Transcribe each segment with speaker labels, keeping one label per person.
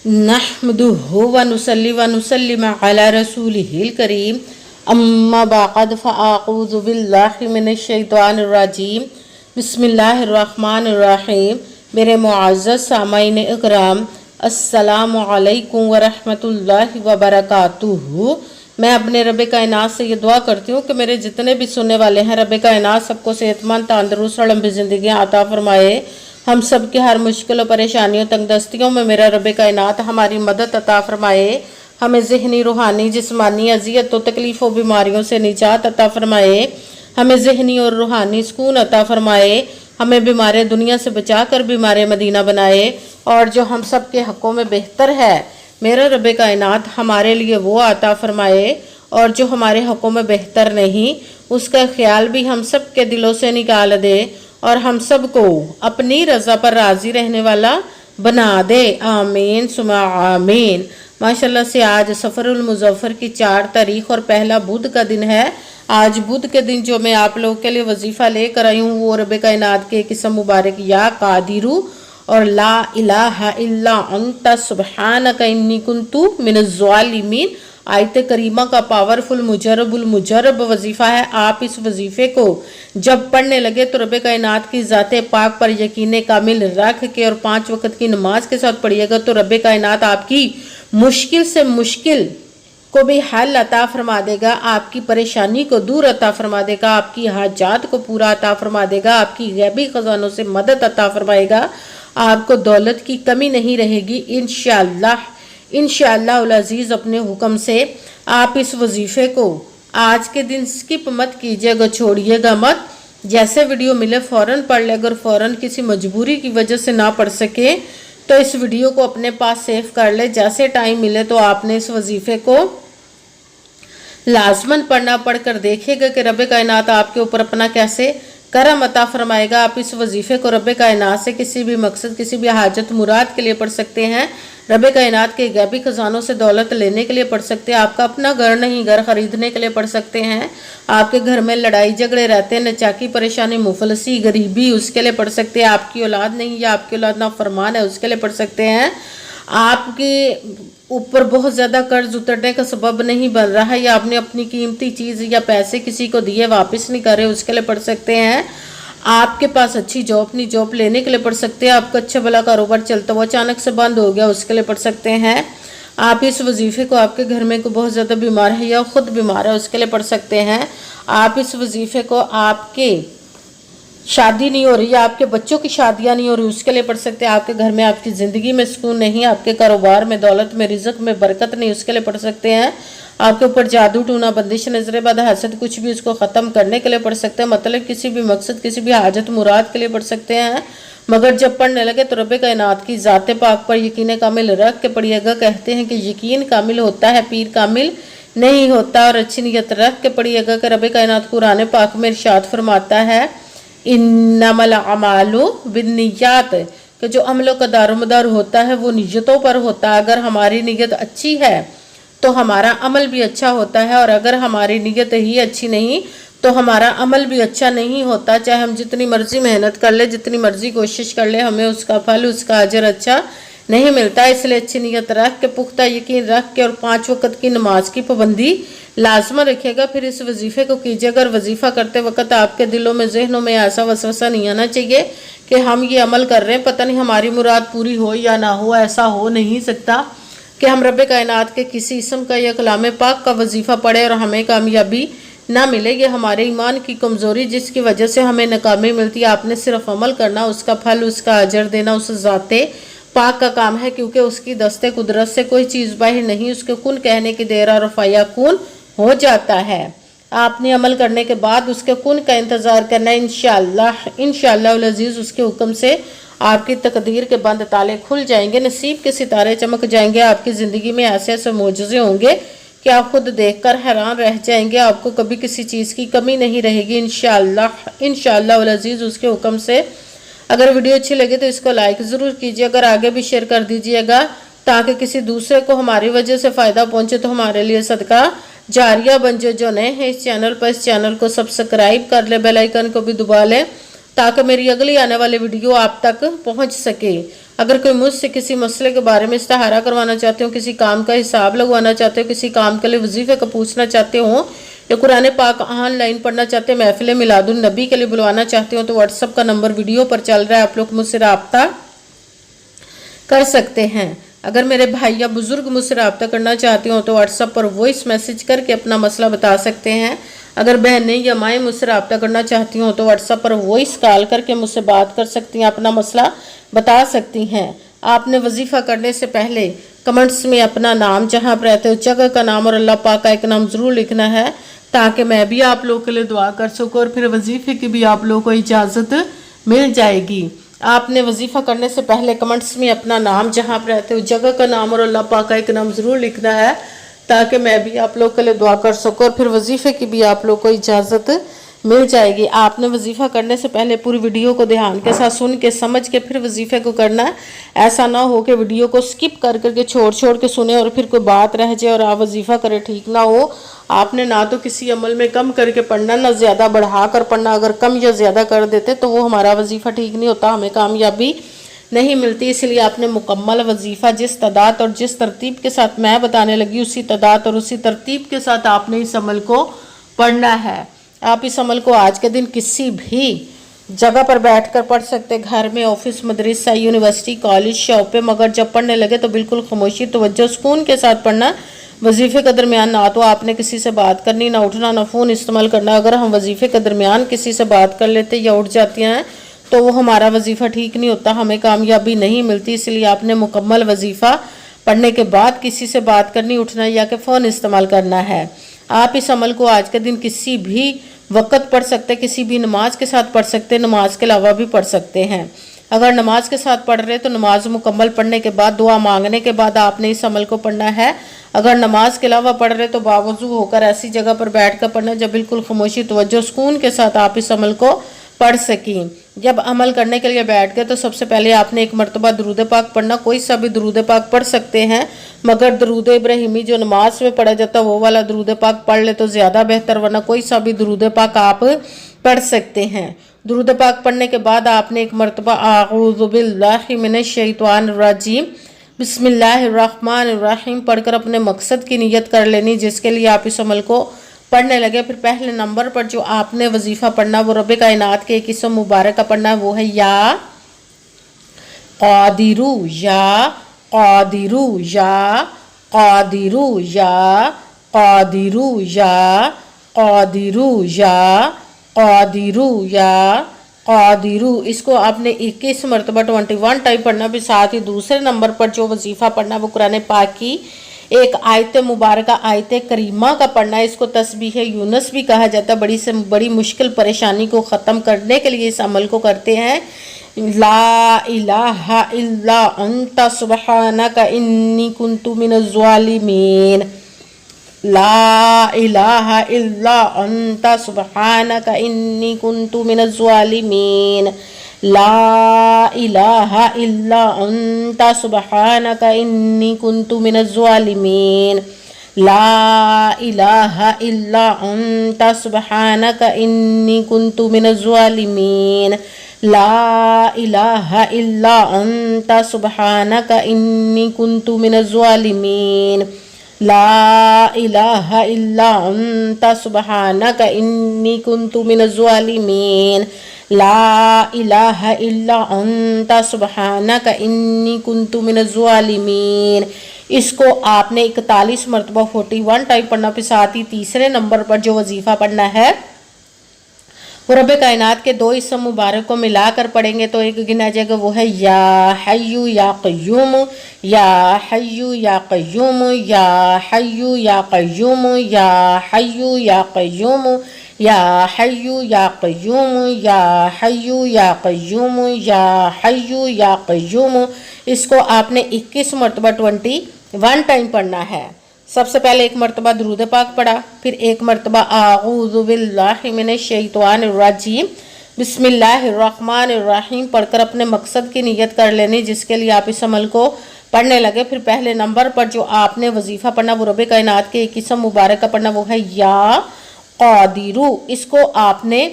Speaker 1: नहमदुहु व नुसल्ली व नुसल्लिम अला रसूलिहिल करीम अम्मा बअद फ़अऊज़ु बिल्लाहि मिनश शैतानिर रजीम बिस्मिल्लाहिर रहमानिर रहीम। मेरे मुअज़्ज़ज़ सामाईन इकराम, अस्सलामु अलैकुम व रहमतुल्लाहि व बरकातुहू। मैं अपने रब कायनात से ये दुआ करती हूँ कि मेरे जितने भी सुनने वाले हैं, रब कायनात सबको सेहतमंद, तंदुरुस्त और लंबी ज़िंदगियाँ अता फरमाए। हम सब की हर मुश्किल और परेशानियों, तंगदस्तियों में मेरा रब कायनात हमारी मदद अता फरमाए। हमें ज़हनी, रूहानी, जिस्मानी अजियत और तकलीफ़ों, बीमारियों से निजात अता फरमाए। हमें ज़हनी और रूहानी सुकून अता फरमाए। हमें बीमार दुनिया से बचा कर बीमार मदीना बनाए। और जो हम सब के हक़ों में बेहतर है, मेरा रब कायनात हमारे लिए वो अता फरमाए। और जो हमारे हक़ों में बेहतर नहीं, उसका ख्याल भी हम सब के दिलों से निकाल दे और हम सब को अपनी रज़ा पर राज़ी रहने वाला बना दे। आमीन सुमा आमीन। माशाल्लाह से आज सफ़रुल मुज़फ़्फ़र की 4 तारीख और पहला बुध का दिन है। आज बुध के दिन जो मैं आप लोगों के लिए वजीफ़ा लेकर आई हूँ, वो रब कायनात के किस्म मुबारक या कादिरू और ला इलाहा इल्ला अंता सुब्हानका इन्नी कुन्तु मिनज़ ज़ालिमीन आयत करीमा का पावरफुल मुजरब वजीफ़ा है। आप इस वजीफ़े को जब पढ़ने लगे तो रब कायनात की ज़ाते पाक पर यकीन कामिल रख के और 5 वक़्त की नमाज के साथ पढ़िएगा तो रब कायनात आपकी मुश्किल से मुश्किल को भी हल अता फरमा देगा, आपकी परेशानी को दूर अता फरमा देगा, आपकी हाजात को पूरा अता फरमा देगा, आपकी गैबी ख़ज़ानों से मदद अता फरमाएगा। आपको दौलत की कमी नहीं रहेगी इंशाअल्लाह उल अज़ीज़। अपने हुक्म से आप इस वजीफ़े को आज के दिन स्किप मत कीजिएगा, छोड़िएगा मत। जैसे वीडियो मिले फ़ौरन पढ़ ले। अगर फ़ौरन किसी मजबूरी की वजह से ना पढ़ सके तो इस वीडियो को अपने पास सेव कर ले। जैसे टाइम मिले तो आपने इस वजीफ़े को लाजमन पढ़ना। पढ़कर देखिएगा कि रब कायनात आपके ऊपर अपना कैसे करम अता फरमाएगा। आप इस वजीफ़े को रब कायनात से किसी भी मकसद, किसी भी हाजत मुराद के लिए पढ़ सकते हैं। रब कायनात के गैबी ख़ज़ानों से दौलत लेने के लिए पढ़ सकते हैं। आपका अपना घर नहीं, घर ख़रीदने के लिए पढ़ सकते हैं। आपके घर में लड़ाई झगड़े रहते हैं, नचाकी, परेशानी, मुफलसी, गरीबी, उसके लिए पढ़ सकते हैं। आपकी औलाद नहीं या आपकी औलाद नाफरमान है, उसके लिए पढ़ सकते हैं। आपके ऊपर बहुत ज़्यादा कर्ज उतरने का सबब नहीं बन रहा है या आपने अपनी कीमती चीज़ या पैसे किसी को दिए वापस नहीं कर रहे, उसके लिए पढ़ सकते हैं। आपके पास अच्छी जॉब नहीं, जॉब लेने के लिए पढ़ सकते हैं। आपका अच्छा भला कारोबार चलता हुआ अचानक से बंद हो गया, उसके लिए पढ़ सकते हैं। आप इस वजीफ़े को आपके घर में कोई बहुत ज़्यादा बीमार है या ख़ुद बीमार है, उसके लिए पढ़ सकते हैं। आप इस वजीफ़े को आपके शादी नहीं हो रही या आपके बच्चों की शादियां नहीं हो रही, उसके लिए पढ़ सकते हैं। आपके घर में, आपकी ज़िंदगी में सुकून नहीं, आपके कारोबार में, दौलत में, रिज़्क़ में बरकत नहीं, उसके लिए पढ़ सकते हैं। आपके ऊपर जादू, टूना, बंदिश, नजर बद, हसद, कुछ भी, उसको ख़त्म करने के लिए पढ़ सकते हैं। मतलब किसी भी मकसद, किसी भी हाजत मुराद के लिए पढ़ सकते हैं। मगर जब पढ़ने लगे तो रब कायनात की ज़ाते पाक पर यकीन कामिल रख के पढ़िएगा। कहते हैं कि यकीन कामिल होता है, पीर कामिल नहीं होता। और अच्छी नीयत रख के पढ़िएगा कि रब कायनात कुरान पाक में इरशाद फरमाता है, इन्नमल अमालु बिन्नियात, कि जो अमलों का दारोमदार होता है वो नीयतों पर होता है। अगर हमारी नीयत अच्छी है तो हमारा अमल भी अच्छा होता है, और अगर हमारी नीयत ही अच्छी नहीं तो हमारा अमल भी अच्छा नहीं होता। चाहे हम जितनी मर्जी मेहनत कर ले, जितनी मर्जी कोशिश कर ले, हमें उसका फल, उसका अजर अच्छा नहीं मिलता। इसलिए अच्छी नीयत रख के, पुख्ता यकीन रख के और 5 वक़्त की नमाज की पाबंदी लाजमन रखिएगा। फिर इस वजीफ़े को कीजिए। अगर वजीफ़ा करते वक्त आपके दिलों में, जहनों में ऐसा वसवसा नहीं आना चाहिए कि हम ये अमल कर रहे हैं, पता नहीं हमारी मुराद पूरी हो या ना हो। ऐसा हो नहीं सकता कि हम रब कायनात के किसी इसम का या कलाम पाक का वजीफ़ा पढ़े और हमें कामयाबी ना मिले। ये हमारे ईमान की कमज़ोरी जिसकी वजह से हमें नाकामी मिलती है। आपने सिर्फ अमल करना, उसका फल, उसका अजर देना उस ज़ाते पाक का काम है, क्योंकि उसकी दस्ते कुदरत से कोई चीज़ बाहर नहीं। उसके कुन कहने की देर और फ़याकुन हो जाता है। आपने अमल करने के बाद उसके कुन का इंतज़ार करना है। इंशाअल्लाह उल अज़ीज़ उसके हुक्म से आपकी तकदीर के बंद ताले खुल जाएंगे, नसीब के सितारे चमक जाएंगे। आपकी ज़िंदगी में ऐसे ऐसे मोजज़े होंगे कि आप खुद देखकर हैरान रह जाएंगे। आपको कभी किसी चीज़ की कमी नहीं रहेगी इंशाअल्लाह उल अज़ीज़ उसके हुक्म से। अगर वीडियो अच्छी लगे तो इसको लाइक ज़रूर कीजिए। अगर आगे भी शेयर कर दीजिएगा ताकि किसी दूसरे को हमारी वजह से फ़ायदा पहुँचे तो हमारे लिए सदका जारिया बन जाए। जो नए हैं इस चैनल पर, इस चैनल को सब्सक्राइब कर ले, बेल आइकन को भी दबा लें ताकि मेरी अगली आने वाली वीडियो आप तक पहुंच सके। اگر کوئی مجھ سے کسی مسئلے کے بارے میں استخارہ کروانا چاہتے ہو، کسی کام کا حساب لگوانا چاہتے ہو، کسی کام کے لیے وظیفے کا پوچھنا چاہتے ہو، یا قرآن پاک آن لائن پڑھنا چاہتے ہیں، محفل میلاد النبی کے لیے بلوانا چاہتے ہو، تو واٹس ایپ کا نمبر ویڈیو پر چل رہا ہے، آپ لوگ مجھ سے رابطہ کر سکتے ہیں۔ اگر میرے بھائی یا بزرگ مجھ سے رابطہ کرنا چاہتے ہو تو واٹس ایپ پر وائس میسج کر کے اپنا مسئلہ بتا سکتے ہیں۔ اگر بہنیں یا مائیں مجھ سے رابطہ کرنا چاہتی ہوں تو واٹس ایپ پر وائس کال کر کے مجھ سے بات کر سکتی ہیں، اپنا مسئلہ بتا سکتی ہیں۔ آپ نے وظیفہ کرنے سے پہلے کمنٹس میں اپنا نام، جہاں پر رہتے ہو جگہ کا نام اور اللہ پاک کا ایک نام ضرور لکھنا ہے، تاکہ میں بھی آپ لوگوں کے لیے دعا کر سکوں اور پھر وظیفے کی بھی آپ لوگوں کو اجازت مل جائے گی۔ آپ نے وظیفہ کرنے سے پہلے کمنٹس میں اپنا نام، جہاں پر رہتے ہو جگہ کا نام اور اللہ پاک کا ایک نام ضرور لکھنا ہے، تاکہ میں بھی آپ لوگ کے لیے دعا کر سکوں اور پھر وظیفے کی بھی آپ لوگ کو اجازت مل جائے گی۔ آپ نے وظیفہ کرنے سے پہلے پوری ویڈیو کو دھیان کے ساتھ سن کے سمجھ کے پھر وظیفے کو کرنا ہے۔ ایسا نہ ہو کہ ویڈیو کو سکپ کر کے چھوڑ کے سنیں اور پھر کوئی بات رہ جائے اور آپ وظیفہ کرے، ٹھیک نہ ہو۔ آپ نے نہ تو کسی عمل میں کم کر کے پڑھنا، نہ زیادہ بڑھا کر پڑھنا۔ اگر کم یا زیادہ کر دیتے تو وہ ہمارا وظیفہ ٹھیک نہیں ہوتا، ہمیں کامیابی نہیں ملتی۔ اس لیے آپ نے مکمل وظیفہ جس تعداد اور جس ترتیب کے ساتھ میں بتانے لگی، اسی تعداد اور اسی ترتیب کے ساتھ آپ نے اس عمل کو پڑھنا ہے۔ آپ اس عمل کو آج کے دن کسی بھی جگہ پر بیٹھ کر پڑھ سکتے، گھر میں، آفس، مدرسہ، یونیورسٹی، کالج، شاپ پہ، مگر جب پڑھنے لگے تو بالکل خاموشی، توجہ، سکون کے ساتھ پڑھنا۔ وظیفے کے درمیان نہ تو آپ نے کسی سے بات کرنی، نہ اٹھنا، نہ فون استعمال کرنا۔ اگر ہم وظیفے کے درمیان کسی سے بات کر لیتے یا اٹھ جاتی ہیں تو وہ ہمارا وظیفہ ٹھیک نہیں ہوتا، ہمیں کامیابی نہیں ملتی۔ اس لیے آپ نے مکمل وظیفہ پڑھنے کے بعد کسی سے بات کرنی، اٹھنا یا کہ فون استعمال کرنا ہے۔ آپ اس عمل کو آج کے دن کسی بھی وقت پڑھ سکتے، کسی بھی نماز کے ساتھ پڑھ سکتے، نماز کے علاوہ بھی پڑھ سکتے ہیں۔ اگر نماز کے ساتھ پڑھ رہے تو نماز مکمل پڑھنے کے بعد، دعا مانگنے کے بعد آپ نے اس عمل کو پڑھنا ہے۔ اگر نماز کے علاوہ پڑھ رہے تو باوضو ہو کر ایسی جگہ پر بیٹھ کر پڑھنا جب بالکل خاموشی، توجہ، سکون کے ساتھ آپ اس عمل کو پڑھ سکیں۔ جب عمل کرنے کے لیے بیٹھ گئے تو سب سے پہلے آپ نے ایک مرتبہ درود پاک پڑھنا، کوئی سا بھی درود پاک پڑھ سکتے ہیں، مگر درود ابراہیمی جو نماز میں پڑھا جاتا ہے وہ والا درود پاک پڑھ لے تو زیادہ بہتر، ورنہ کوئی سا بھی درود پاک آپ پڑھ سکتے ہیں۔ درود پاک پڑھنے کے بعد آپ نے ایک مرتبہ اعوذ باللہ من الشیطان الرجیم بسم اللہ الرحمن الرحیم پڑھ کر اپنے مقصد کی نیت کر لینی، جس کے لیے آپ اس عمل کو پڑھنے لگے۔ پھر پہلے نمبر پر جو آپ نے وظیفہ پڑھنا وہ رب کائنات کے ایک اسم مبارک کا پڑھنا ہے، وہ ہے یا قادرو، یا قادرو، یا قادرو، یا قادرو، یا قادرو، یا قادرو، یا قادرو۔ اس کو آپ نے 21 مرتبہ 21 ٹائم پڑھنا۔ پھر ساتھ ہی دوسرے نمبر پر جو وظیفہ پڑھنا وہ قرآن پاک کی ایک آیت مبارکہ، آیت کریمہ کا پڑھنا ہے۔ اس کو تسبیح یونس بھی کہا جاتا ہے۔ بڑی سے بڑی مشکل پریشانی کو ختم کرنے کے لیے اس عمل کو کرتے ہیں۔ لا الہ الا انت سبحانک انی کنت من الظالمین، لا الہ الا انت سبحانک انی کنت من الظالمین، لا الہ الا انت سبحانک انی کنت من الظالمین، لا الہ الا انت سبحانک انی کنت من الظالمین، لا الہ الا انت سبحانک انی کنت من الظالمین، لا الہ الا انت سبحانک انی کنت من الظالمین، لا الہ الا انت سبحانک انی کنت من الظالمین۔ اس کو آپ نے 41 مرتبہ 41 ٹائم پڑھنا۔ پھر ساتھ ہی تیسرے نمبر پر جو وظیفہ پڑھنا ہے وہ رب کائنات کے 2 اسم مبارک کو ملا کر پڑھیں گے تو ایک گنا جائے گا، وہ ہے یا حیو یا قیوم، یا حیو یا قیوم، یا حیو یا قیوم، یا حیو یا قیوم، یا حیو یا قیوم، یا حیو یا قیوم، یا حیو یا قیوم۔ اس کو آپ نے 21 مرتبہ 21 ٹائم پڑھنا ہے۔ سب سے پہلے ایک مرتبہ درود پاک پڑھا، پھر ایک مرتبہ اعوذ باللہ من الشیطان الرجیم بسم اللہ الرحمن الرحیم پڑھ کر اپنے مقصد کی نیت کر لینی، جس کے لیے آپ اس عمل کو پڑھنے لگے۔ پھر پہلے نمبر پر جو آپ نے وظیفہ پڑھنا وہ رب کائنات کے ایک اسم مبارک کا پڑھنا، وہ ہے یا قادرو۔ اس کو آپ نے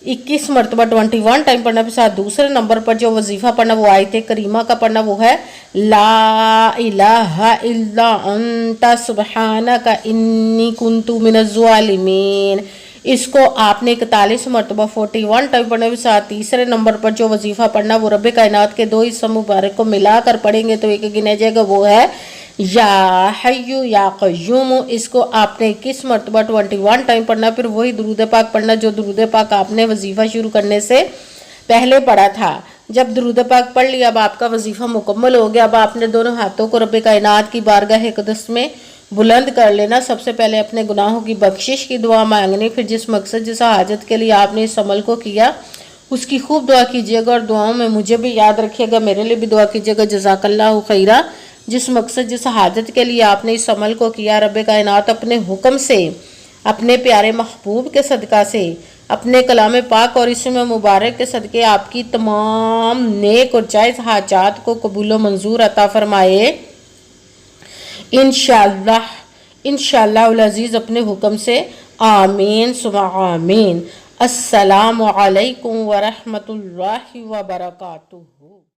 Speaker 1: 21 मरतबा 21 टाइम पढ़ना के साथ दूसरे नंबर पर जो वजीफ़ा पढ़ना वो आयत करीमा का पढ़ना वो है ला इलाहा इल्ला अंता सुब्हानका इन्नी कुन्तु मिनज़ ज़ालिमीन। इसको आपने 41 मरतबा 41 टाइम पढ़ने के साथ तीसरे नंबर पर जो वजीफ़ा पढ़ना वो रब कायनात के दो हिस्सों मुबारक को मिलाकर पढ़ेंगे तो एक गिना जाएगा, वो है या हय्यु या क़य्यूम। इसको आपने 21 मरतबा 21 टाइम पढ़ना, फिर वही दुरूद पाक पढ़ना जो दुरूद पाक आपने वजीफ़ा शुरू करने से पहले पढ़ा था। जब दुरूद पाक पढ़ लिया, अब आपका वजीफ़ा मुकम्मल हो गया। अब आपने दोनों हाथों को रब कायनात की बारगाह क़ुद्स में बुलंद कर लेना। सबसे पहले अपने गुनाहों की बख्शिश की दुआ मांगनी, फिर जिस मकसद जिस हाजत के लिए आपने इस अमल को किया उसकी खूब दुआ कीजिएगा और दुआओं में मुझे भी याद रखिएगा, मेरे लिए भी दुआ कीजिएगा। जज़ाकल्लाहु खैरा। जिस मकसद जिस हाजत के लिए आपने इस अमल को किया, रब कायनात अपने हुक्म से, अपने प्यारे महबूब के सदका से, अपने कलाम पाक और इसमें मुबारक के सदके आपकी तमाम नेक और जायज़ हाजात को कबूल व मंजूर अता फरमाए इंशाअल्लाह, इंशाअल्लाह उल अज़ीज़ अपने हुक्म से। आमीन सुमा आमीन। अस्सलामु अलैकुम व रहमतुल्लाहि व बरकातुहू।